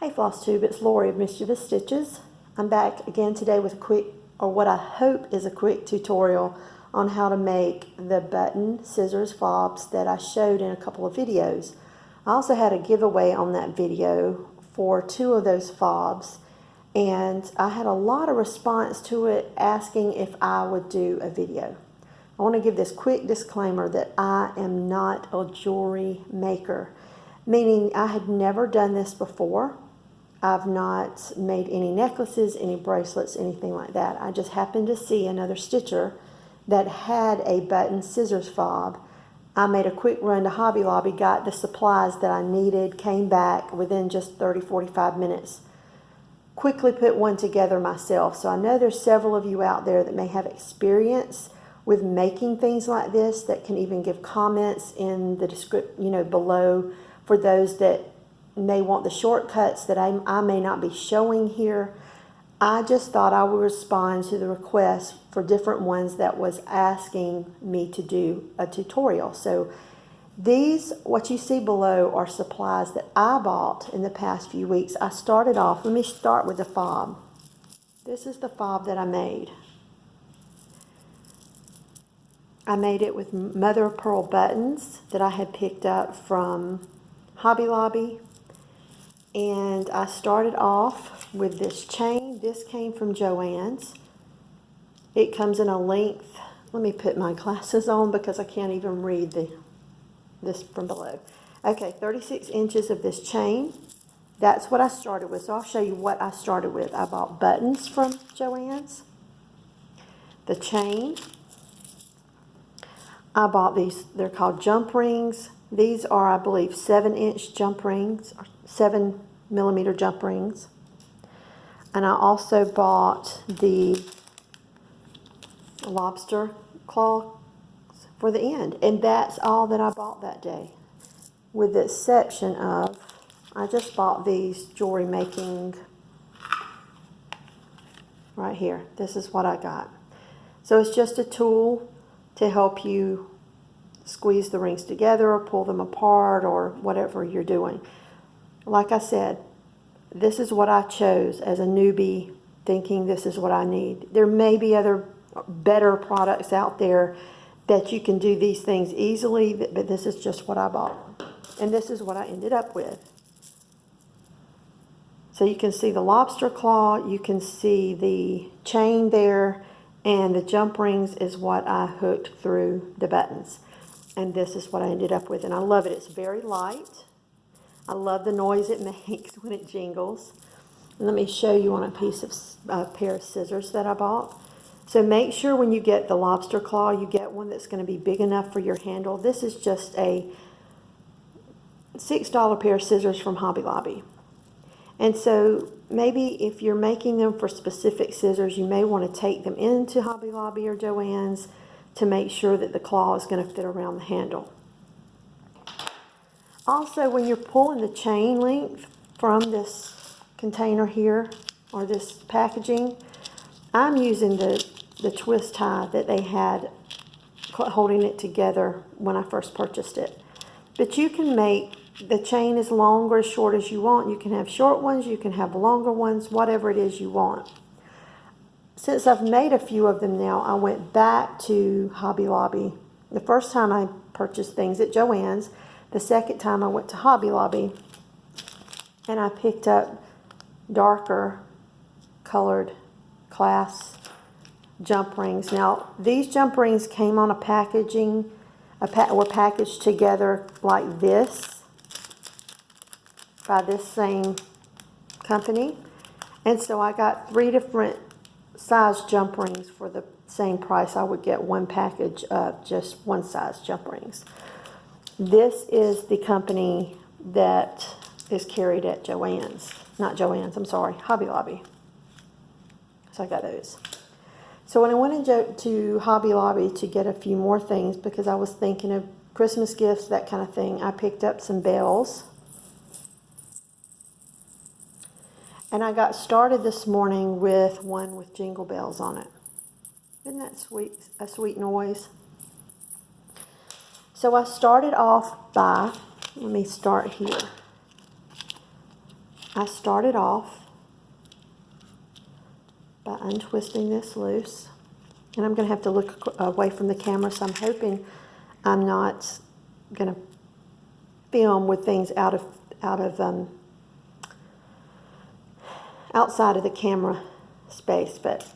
Hey Flosstube, it's Lori of Mischievous Stitches. I'm back again today with a quick, or what I hope is a quick tutorial on how to make the button scissors fobs that I showed in a couple of videos. I also had a giveaway on that video for 2 of those fobs, and I had a lot of response to it asking if I would do a video. I want to give this quick disclaimer that I am not a jewelry maker, meaning I had never done this before. I've not made any necklaces, any bracelets, anything like that. I just happened to see another stitcher that had a button scissors fob. I made a quick run to Hobby Lobby, got the supplies that I needed, came back within just 30-45 minutes. Quickly put one together myself. So I know there's several of you out there that may have experience with making things like this that can even give comments in the description, below, for those that may want the shortcuts that I may not be showing here. I just thought I would respond to the request for different ones that was asking me to do a tutorial. So these, what you see below, are supplies that I bought in the past few weeks. I started off, let me start with the fob. This is the fob that I made. I made it with mother of pearl buttons that I had picked up from Hobby Lobby. And I started off with this chain. This came from Joann's. It comes in a length. Let me put my glasses on because I can't even read this from below. Okay, 36 inches of this chain. That's what I started with. So I'll show you what I started with. I bought buttons from Joann's. The chain. I bought these. They're called jump rings. These are, I believe, 7-inch jump rings, or 7mm jump rings. And I also bought the lobster claws for the end. And that's all that I bought that day. With the exception of, I just bought these jewelry making right here. This is what I got. So it's just a tool to help you squeeze the rings together or pull them apart or whatever you're doing. Like I said, this is what I chose as a newbie, thinking this is what I need. There may be other better products out there that you can do these things easily, but this is just what I bought. And this is what I ended up with. So you can see the lobster claw, you can see the chain there, and the jump rings is what I hooked through the buttons. And this is what I ended up with, and I love it. It's very light. I love the noise it makes when it jingles. And let me show you on a pair of scissors that I bought. So make sure when you get the lobster claw, you get one that's going to be big enough for your handle. This is just a $6 pair of scissors from Hobby Lobby. And so maybe if you're making them for specific scissors, you may want to take them into Hobby Lobby or Joann's to make sure that the claw is going to fit around the handle. Also, when you're pulling the chain length from this container here, or this packaging, I'm using the twist tie that they had holding it together when I first purchased it. But you can make the chain as long or as short as you want. You can have short ones, you can have longer ones, whatever it is you want. Since I've made a few of them now, I went back to Hobby Lobby. The first time I purchased things at Joann's, the second time I went to Hobby Lobby, and I picked up darker colored class jump rings. Now, these jump rings came on a packaging, were packaged together like this by this same company. And so I got 3 different size jump rings for the same price I would get one package of just one size jump rings. This is the company that is carried at Joann's. Not Joann's, I'm sorry, Hobby Lobby. So I got those. So when I went into Hobby Lobby to get a few more things, because I was thinking of Christmas gifts, that kind of thing, I picked up some bells. And I got started this morning with one with jingle bells on it. Isn't that sweet? A sweet noise. So I started off by, let me start here. I started off by untwisting this loose. And I'm going to have to look away from the camera, so I'm hoping I'm not going to film with things outside of the camera space. But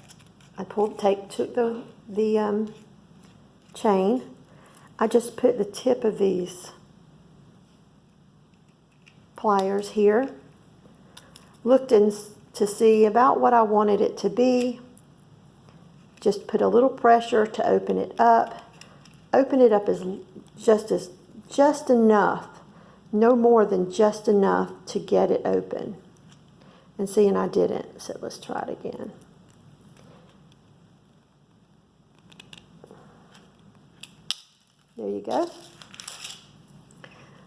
I took the chain. I just put the tip of these pliers here, looked in to see about what I wanted it to be. Just put a little pressure to open it up. Open it up just enough, no more than just enough to get it open. And see, and I didn't, so let's try it again. There you go.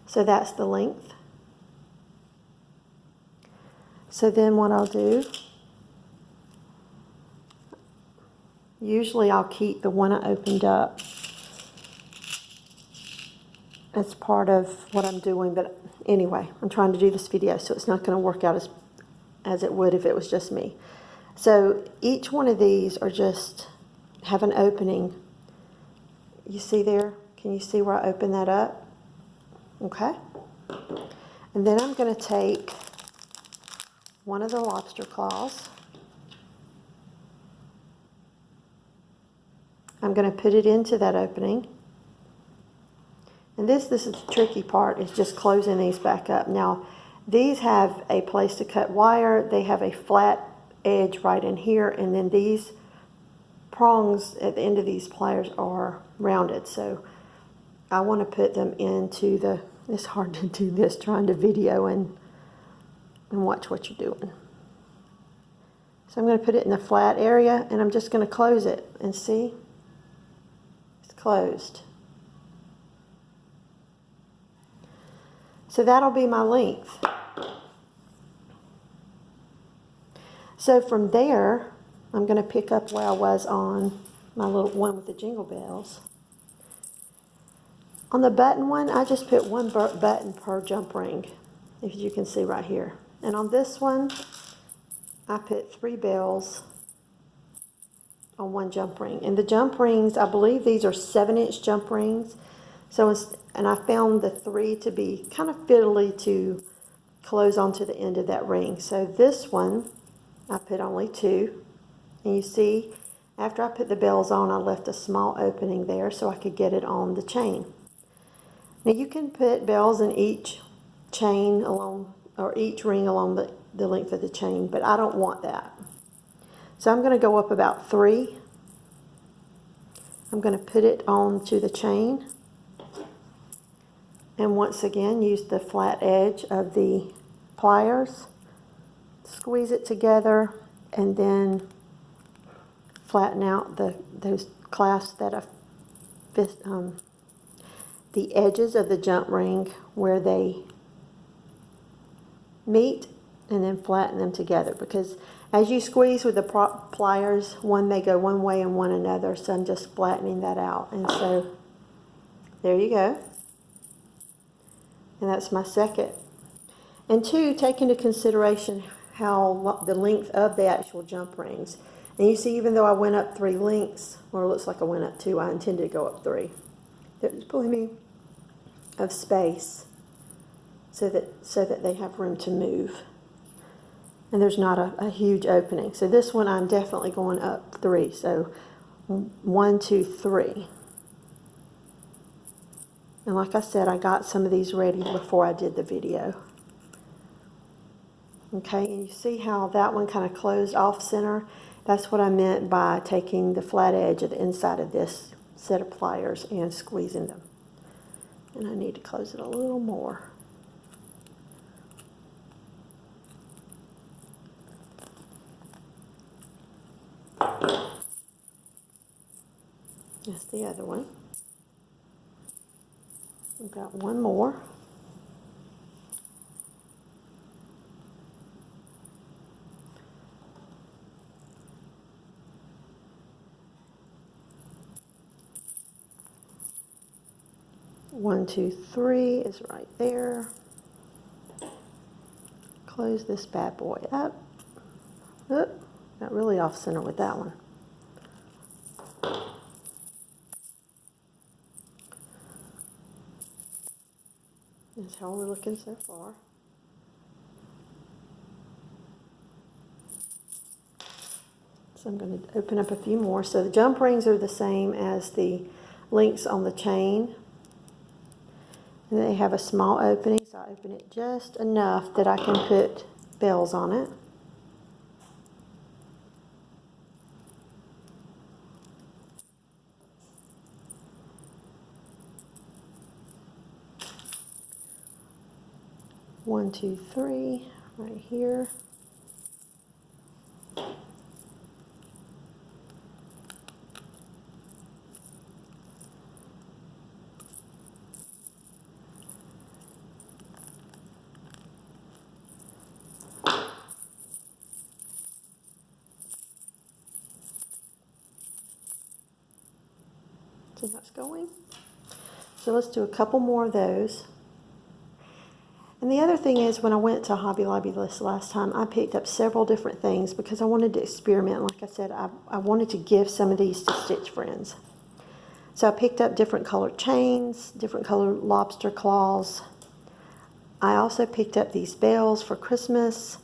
So that's the length. So then what I'll do, usually I'll keep the one I opened up as part of what I'm doing, but anyway, I'm trying to do this video, so it's not going to work out as it would if it was just me. So each one of these are just have an opening. You see there? Can you see where I open that up? Okay. And then I'm going to take one of the lobster claws. I'm going to put it into that opening. And this is the tricky part, is just closing these back up. Now, these have a place to cut wire. They have a flat edge right in here. And then these prongs at the end of these pliers are rounded. So I want to put them into the, it's hard to do this trying to video and watch what you're doing. So I'm going to put it in the flat area, and I'm just going to close it and see. It's closed. So that'll be my length. So from there, I'm going to pick up where I was on my little one with the jingle bells. On the button one, I just put one button per jump ring, as you can see right here. And on this one, I put 3 bells on one jump ring. And the jump rings, I believe these are 7-inch jump rings. So, and I found the 3 to be kind of fiddly to close onto the end of that ring. So this one, I put only 2. And you see, after I put the bells on, I left a small opening there so I could get it on the chain. Now you can put bells in each chain along, or each ring along the length of the chain, but I don't want that. So I'm going to go up about 3. I'm going to put it onto the chain. And once again, use the flat edge of the pliers, squeeze it together, and then flatten out those clasps that the edges of the jump ring where they meet, and then flatten them together, because as you squeeze with the pliers, one may go one way and one another, so I'm just flattening that out. And so there you go. And that's my second. And 2, take into consideration how the length of the actual jump rings. And you see, even though I went up 3 lengths, or it looks like I went up 2, I intended to go up 3. There's plenty of space so that they have room to move. And there's not a huge opening. So this one I'm definitely going up 3. So 1, 2, 3. And like I said, I got some of these ready before I did the video. Okay, and you see how that one kind of closed off center? That's what I meant by taking the flat edge of the inside of this set of pliers and squeezing them. And I need to close it a little more. That's the other one. We've got one more. One, 2, 3 is right there. close this bad boy up. Oop, got really off center with that one. That's how we're looking so far. So I'm going to open up a few more. So the jump rings are the same as the links on the chain. And they have a small opening, so I open it just enough that I can put bells on it. One, two, three, right here. See how it's going? So let's do a couple more of those. And the other thing is, when I went to Hobby Lobby this last time, I picked up several different things because I wanted to experiment. Like I said, I wanted to give some of these to Stitch Friends. So I picked up different colored chains, different colored lobster claws. I also picked up these bells for Christmas.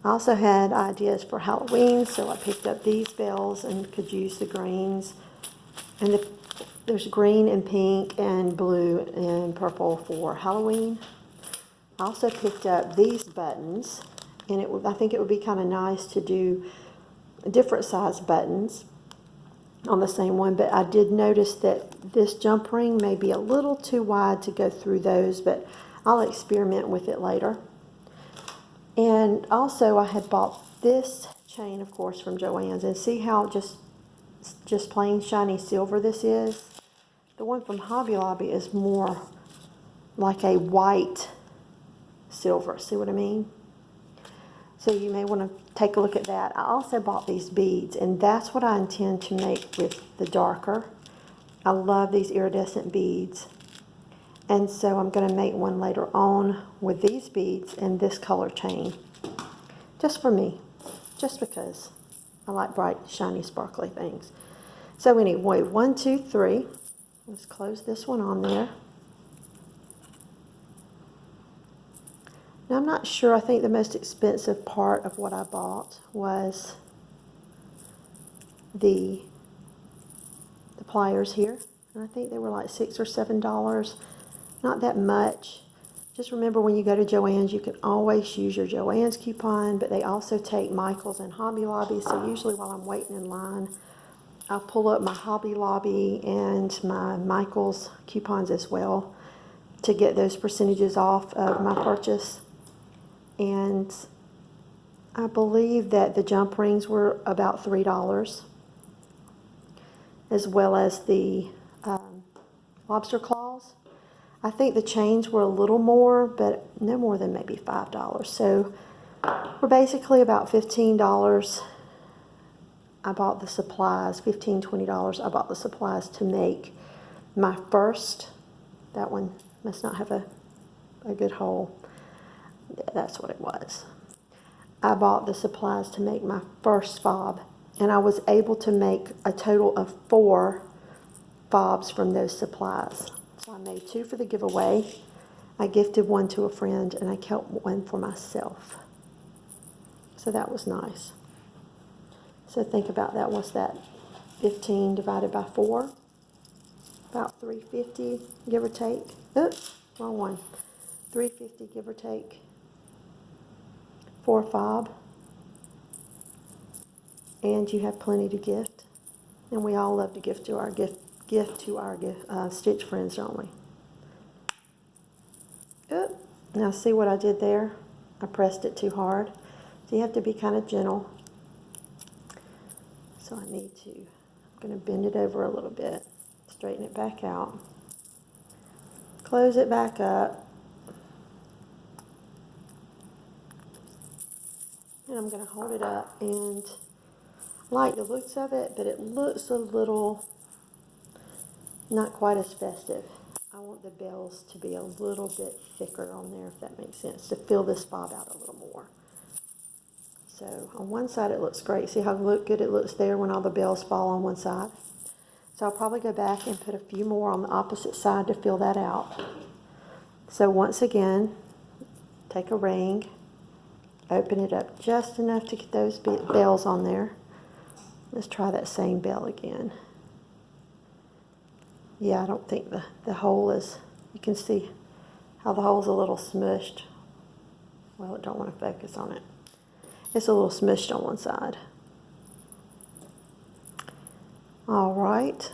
I also had ideas for Halloween, so I picked up these bells and could use the greens. And there's green and pink and blue and purple for Halloween. I also picked up these buttons, and I think it would be kind of nice to do different size buttons on the same one, but I did notice that this jump ring may be a little too wide to go through those, but I'll experiment with it later. And also I had bought this chain, of course, from Joann's, and see how just plain shiny silver this is? The one from Hobby Lobby is more like a white silver, see what I mean? So you may want to take a look at that. I also bought these beads, and that's what I intend to make with the darker. I love these iridescent beads. And so I'm going to make one later on with these beads and this color chain. Just for me. Just because I like bright, shiny, sparkly things. So anyway, 1, 2, 3. Let's close this one on there. Now I'm not sure, I think the most expensive part of what I bought was the pliers here. And I think they were like $6 or $7. Not that much. Just remember, when you go to Joann's, you can always use your Joann's coupon, but they also take Michael's and Hobby Lobby. So usually while I'm waiting in line, I'll pull up my Hobby Lobby and my Michael's coupons as well to get those percentages off of my purchase. And I believe that the jump rings were about $3, as well as the lobster claws. I think the chains were a little more, but no more than maybe $5. So we're basically about $15. I bought the supplies, $15, $20. I bought the supplies to make my first. That one must not have a good hole. That's what it was. I bought the supplies to make my first fob, and I was able to make a total of 4 fobs from those supplies. So I made 2 for the giveaway. I gifted 1 to a friend, and I kept 1 for myself. So that was nice. So think about that. What's that? 15 divided by 4? About $3.50, give or take. Oops, wrong one. $3.50, give or take. 4 fob, and you have plenty to gift, and we all love to gift to our Stitch Friends, don't we? Oop. Now see what I did there? I pressed it too hard, so you have to be kind of gentle. So I'm going to bend it over a little bit, straighten it back out, close it back up. And I'm going to hold it up, and I like the looks of it, but it looks a little not quite as festive. I want the bells to be a little bit thicker on there, if that makes sense, to fill this fob out a little more. So on one side it looks great. See how good it looks there when all the bells fall on one side? So I'll probably go back and put a few more on the opposite side to fill that out. So once again, take a ring, open it up just enough to get those bells on there. Let's try that same bell again. Yeah, I don't think the hole is, you can see how the hole's a little smushed. Well, I don't want to focus on it. It's a little smushed on one side. All right.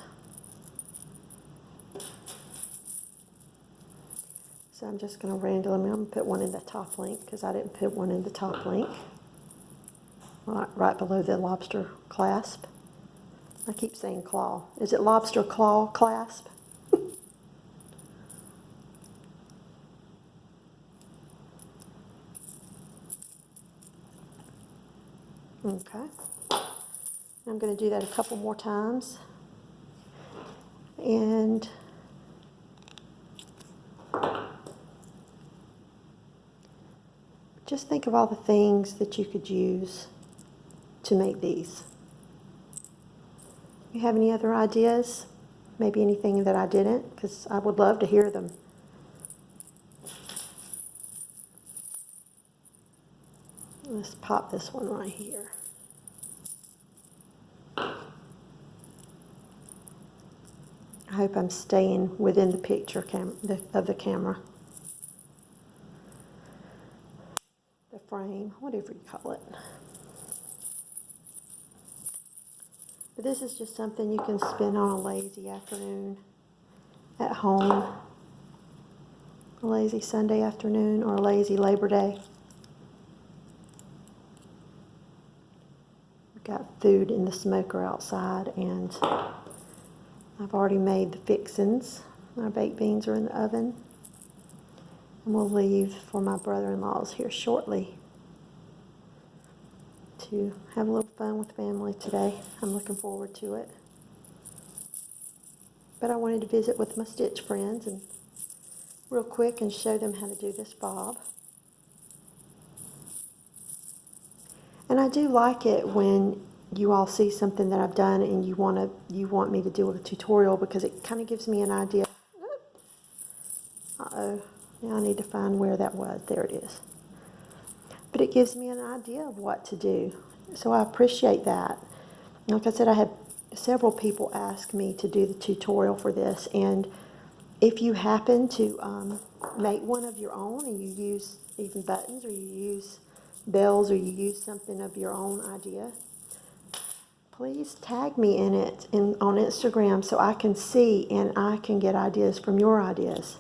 So I'm just going to I'm going to put one in the top link because I didn't put one in the top link. Right below the lobster clasp. I keep saying claw. Is it lobster claw clasp? Okay. I'm going to do that a couple more times. And just think of all the things that you could use to make these. You have any other ideas? Maybe anything that I didn't? Because I would love to hear them. Let's pop this one right here. I hope I'm staying within the picture of the camera. The frame, whatever you call it. But this is just something you can spend on a lazy afternoon at home. A lazy Sunday afternoon or a lazy Labor Day. We've got food in the smoker outside, and I've already made the fixins. Our baked beans are in the oven. And we'll leave for my brother-in-law's here shortly to have a little fun with family today. I'm looking forward to it. But I wanted to visit with my stitch friends and real quick and show them how to do this bob. And I do like it when you all see something that I've done and you want me to do a tutorial, because it kind of gives me an idea. Uh-oh, now I need to find where that was. There it is. But it gives me an idea of what to do. So I appreciate that. Like I said, I had several people ask me to do the tutorial for this, and if you happen to make one of your own and you use even buttons, or you use bells, or you use something of your own idea, please tag me in it on Instagram so I can see and I can get ideas from your ideas.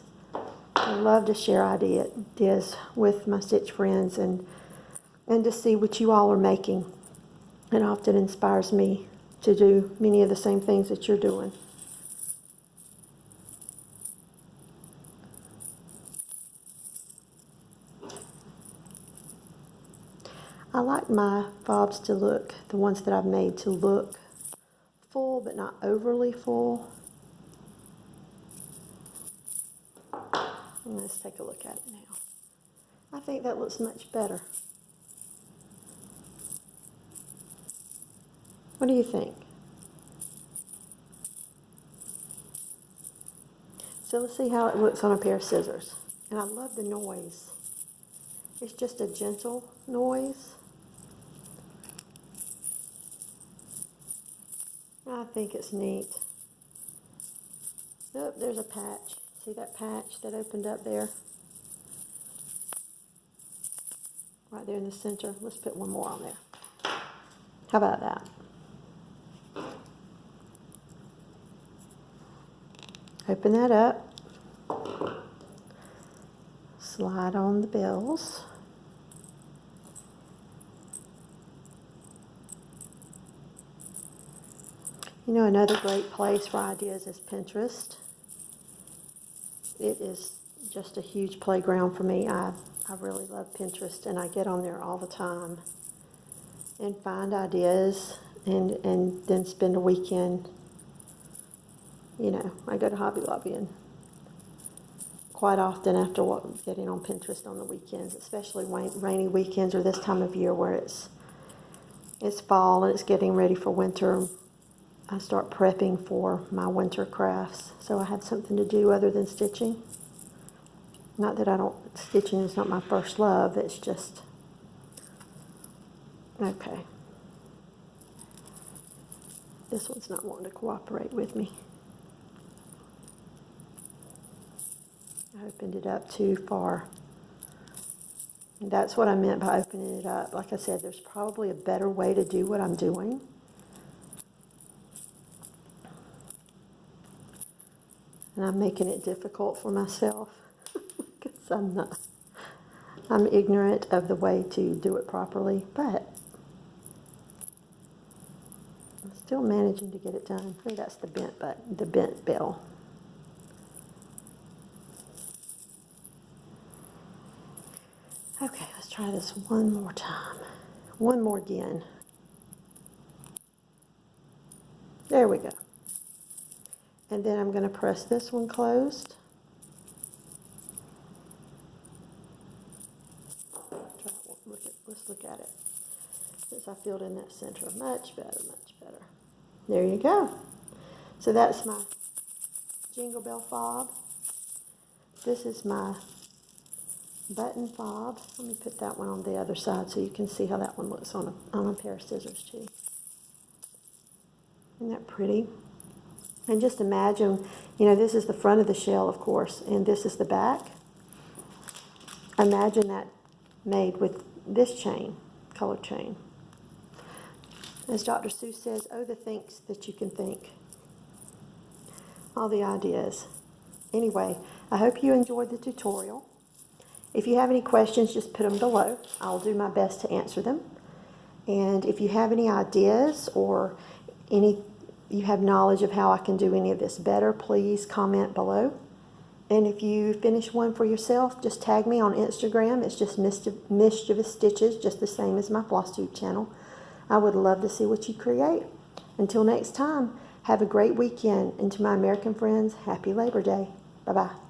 I love to share ideas with my stitch friends and to see what you all are making. It often inspires me to do many of the same things that you're doing. I like my fobs to look, the ones that I've made, to look full but not overly full. Let's take a look at it now. I think that looks much better. What do you think? So let's see how it looks on a pair of scissors. And I love the noise. It's just a gentle noise. I think it's neat. Oh, there's a patch. See that patch that opened up there? Right there in the center. Let's put one more on there. How about that? Open that up. Slide on the bells. You know, another great place for ideas is Pinterest. It is just a huge playground for me. I really love Pinterest, and I get on there all the time and find ideas and then spend a weekend. You know, I go to Hobby Lobby and quite often after getting on Pinterest on the weekends, especially rainy weekends or this time of year where it's It's fall and it's getting ready for winter. I start prepping for my winter crafts, so I have something to do other than stitching. Not that stitching is not my first love, it's just, okay. This one's not wanting to cooperate with me. I opened it up too far. And that's what I meant by opening it up. Like I said, there's probably a better way to do what I'm doing. And I'm making it difficult for myself because I'm ignorant of the way to do it properly, but I'm still managing to get it done. I think that's the bent button, the bent bell. Okay, let's try this one more time. One more again. There we go. And then I'm going to press this one closed. Let's look at it. Since I filled in that center, much better, much better. There you go. So that's my jingle bell fob. This is my button fob. Let me put that one on the other side so you can see how that one looks on a pair of scissors too. Isn't that pretty? And just imagine, this is the front of the shell, of course, and this is the back. Imagine that made with this chain, colored chain. As Dr. Seuss says, oh, the thinks that you can think. All the ideas. Anyway, I hope you enjoyed the tutorial. If you have any questions, just put them below. I'll do my best to answer them. And if you have any ideas or you have knowledge of how I can do any of this better, please comment below. And if you finish one for yourself, just tag me on Instagram. It's just Mischievous Stitches, just the same as my Flosstube channel. I would love to see what you create. Until next time, have a great weekend. And to my American friends, happy Labor Day. Bye-bye.